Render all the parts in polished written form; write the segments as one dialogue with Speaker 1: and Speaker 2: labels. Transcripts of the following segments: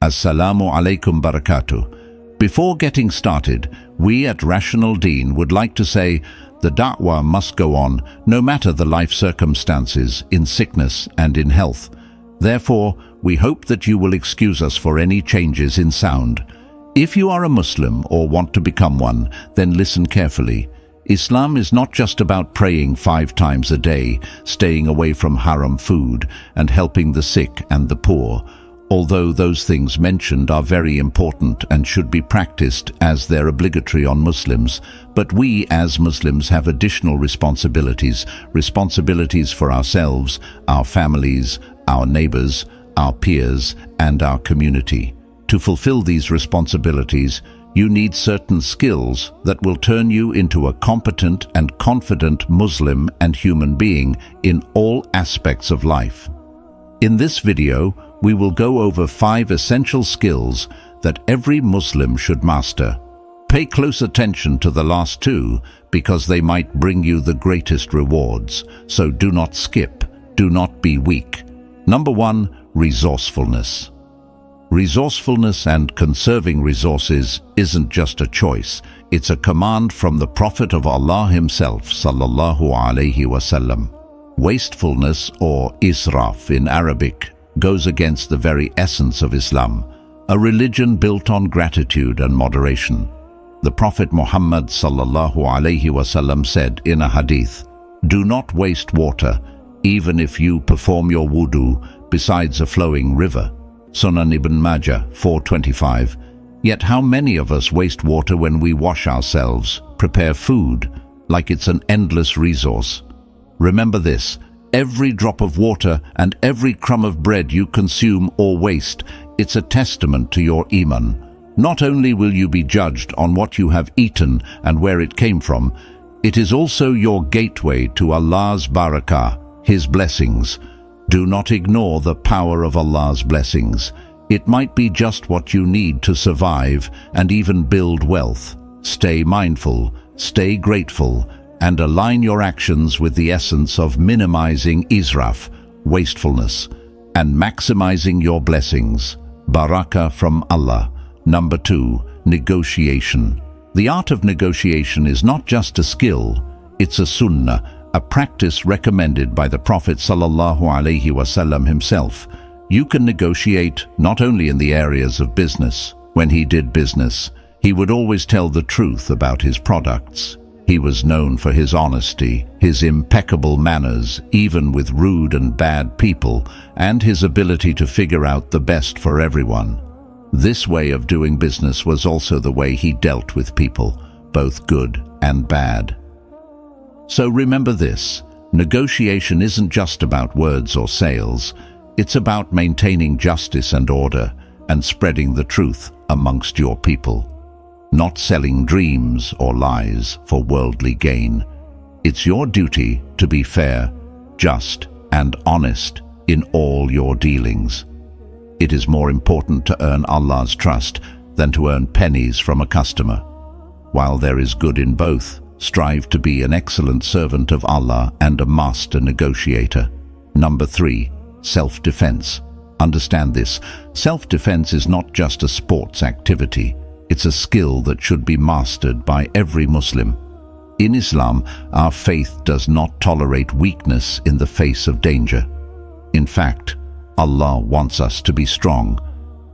Speaker 1: Assalamu alaikum barakatuh. Before getting started, we at Rational Deen would like to say the da'wah must go on no matter the life circumstances, in sickness and in health. Therefore, we hope that you will excuse us for any changes in sound. If you are a Muslim or want to become one, then listen carefully. Islam is not just about praying 5 times a day, staying away from haram food, and helping the sick and the poor. Although those things mentioned are very important and should be practiced as they're obligatory on Muslims, but we as Muslims have additional responsibilities for ourselves, our families, our neighbors, our peers, and our community. To fulfill these responsibilities, you need certain skills that will turn you into a competent and confident Muslim and human being in all aspects of life. In this video, we will go over 5 essential skills that every Muslim should master. Pay close attention to the last 2 because they might bring you the greatest rewards, so do not skip, do not be weak. Number 1, resourcefulness. Resourcefulness and conserving resources isn't just a choice, it's a command from the Prophet of Allah himself, sallallahu alaihi wasallam. Wastefulness, or israf in Arabic, goes against the very essence of Islam, a religion built on gratitude and moderation. The Prophet Muhammad sallallahu alaihi wasallam said in a hadith, "Do not waste water, even if you perform your wudu besides a flowing river." Sunan Ibn Majah 425. Yet how many of us waste water when we wash ourselves, prepare food, like it's an endless resource? Remember this, every drop of water and every crumb of bread you consume or waste, it's a testament to your iman. Not only will you be judged on what you have eaten and where it came from, it is also your gateway to Allah's barakah, His blessings. Do not ignore the power of Allah's blessings. It might be just what you need to survive and even build wealth. Stay mindful, stay grateful, and align your actions with the essence of minimizing israf, wastefulness, and maximizing your blessings. Barakah from Allah. Number 2, negotiation. The art of negotiation is not just a skill, it's a sunnah, a practice recommended by the Prophet sallallahu alaihi wasallam himself. You can negotiate not only in the areas of business. When he did business, he would always tell the truth about his products. He was known for his honesty, his impeccable manners, even with rude and bad people, and his ability to figure out the best for everyone. This way of doing business was also the way he dealt with people, both good and bad. So remember this, negotiation isn't just about words or sales, it's about maintaining justice and order and spreading the truth amongst your people. Not selling dreams or lies for worldly gain. It's your duty to be fair, just, and honest in all your dealings. It is more important to earn Allah's trust than to earn pennies from a customer. While there is good in both, strive to be an excellent servant of Allah and a master negotiator. Number 3, self-defense. Understand this, self-defense is not just a sports activity. It's a skill that should be mastered by every Muslim. In Islam, our faith does not tolerate weakness in the face of danger. In fact, Allah wants us to be strong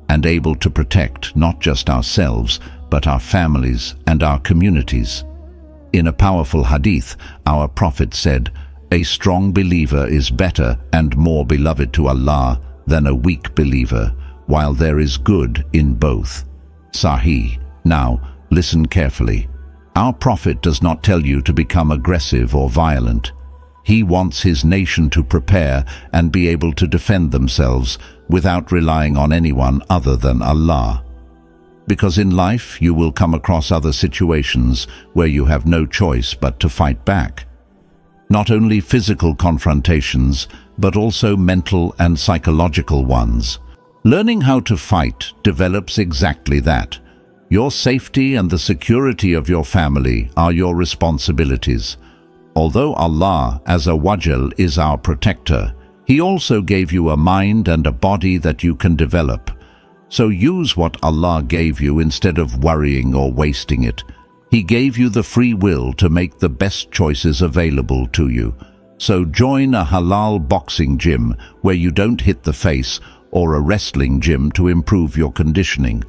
Speaker 1: and able to protect not just ourselves, but our families and our communities. In a powerful hadith, our Prophet said, "A strong believer is better and more beloved to Allah than a weak believer, while there is good in both." Sahih. Now, listen carefully. Our Prophet does not tell you to become aggressive or violent. He wants his nation to prepare and be able to defend themselves without relying on anyone other than Allah. Because in life you will come across other situations where you have no choice but to fight back. Not only physical confrontations, but also mental and psychological ones. Learning how to fight develops exactly that. Your safety and the security of your family are your responsibilities. Although Allah Azza wa Jal is our protector, He also gave you a mind and a body that you can develop. So use what Allah gave you instead of worrying or wasting it. He gave you the free will to make the best choices available to you. So join a halal boxing gym where you don't hit the face, or a wrestling gym to improve your conditioning,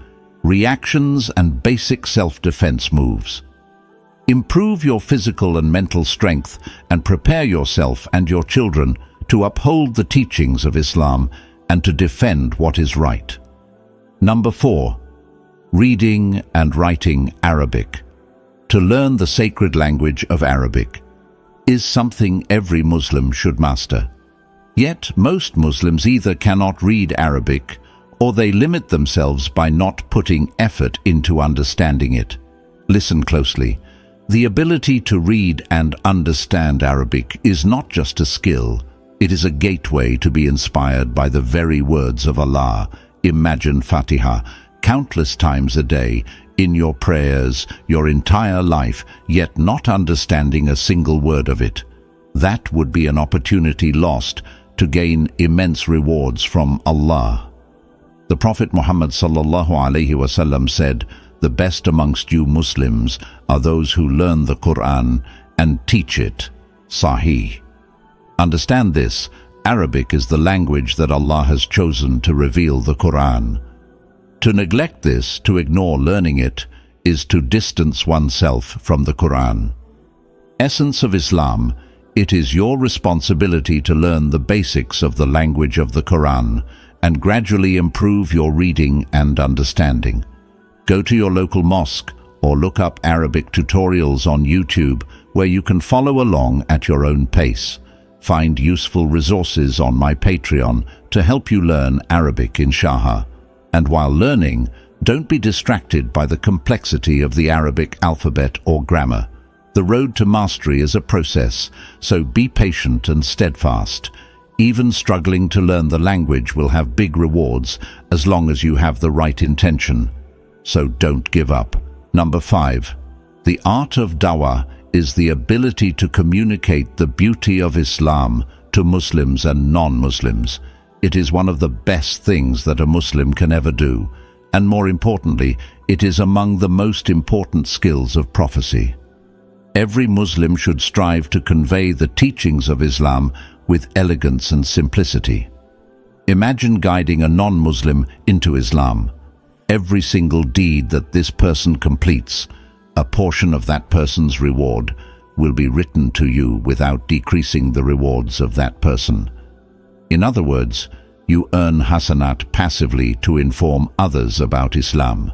Speaker 1: reactions and basic self-defense moves. Improve your physical and mental strength and prepare yourself and your children to uphold the teachings of Islam and to defend what is right. Number 4. Reading and writing Arabic. To learn the sacred language of Arabic is something every Muslim should master. Yet most Muslims either cannot read Arabic or they limit themselves by not putting effort into understanding it. Listen closely. The ability to read and understand Arabic is not just a skill, it is a gateway to be inspired by the very words of Allah. Imagine Fatiha countless times a day in your prayers, your entire life, yet not understanding a single word of it. That would be an opportunity lost to gain immense rewards from Allah. The Prophet Muhammad ﷺ said, "The best amongst you Muslims are those who learn the Quran and teach it." Sahih. Understand this, Arabic is the language that Allah has chosen to reveal the Quran. To neglect this, to ignore learning it, is to distance oneself from the Quran. Essence of Islam, it is your responsibility to learn the basics of the language of the Quran and gradually improve your reading and understanding. Go to your local mosque or look up Arabic tutorials on YouTube where you can follow along at your own pace. Find useful resources on my Patreon to help you learn Arabic, inshallah. And while learning, don't be distracted by the complexity of the Arabic alphabet or grammar. The road to mastery is a process, so be patient and steadfast. Even struggling to learn the language will have big rewards as long as you have the right intention. So don't give up. Number 5. The art of dawah is the ability to communicate the beauty of Islam to Muslims and non-Muslims. It is one of the best things that a Muslim can ever do, and more importantly, it is among the most important skills of prophecy. Every Muslim should strive to convey the teachings of Islam with elegance and simplicity. Imagine guiding a non-Muslim into Islam. Every single deed that this person completes, a portion of that person's reward will be written to you without decreasing the rewards of that person. In other words, you earn hasanat passively to inform others about Islam.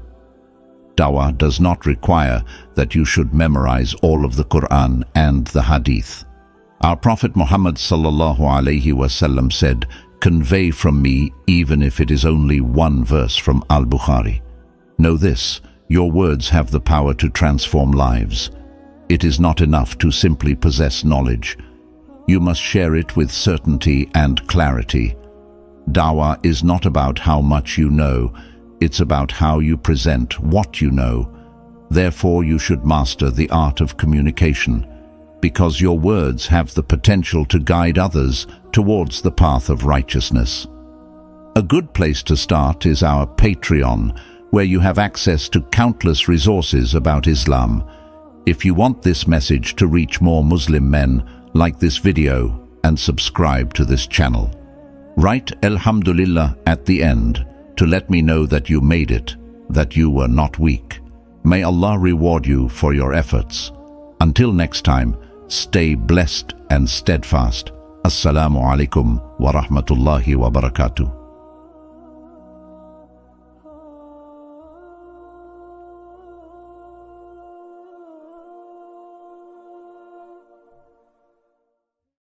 Speaker 1: Dawah does not require that you should memorize all of the Quran and the Hadith. Our Prophet Muhammad ﷺ said, "Convey from me even if it is only one verse from Al-Bukhari." Know this, your words have the power to transform lives. It is not enough to simply possess knowledge. You must share it with certainty and clarity. Dawah is not about how much you know, it's about how you present what you know. Therefore, you should master the art of communication, because your words have the potential to guide others towards the path of righteousness. A good place to start is our Patreon, where you have access to countless resources about Islam. If you want this message to reach more Muslim men, like this video and subscribe to this channel. Write Alhamdulillah at the end to let me know that you made it, that you were not weak. May Allah reward you for your efforts. Until next time, stay blessed and steadfast. Assalamu alaikum wa rahmatullahi wa barakatuh.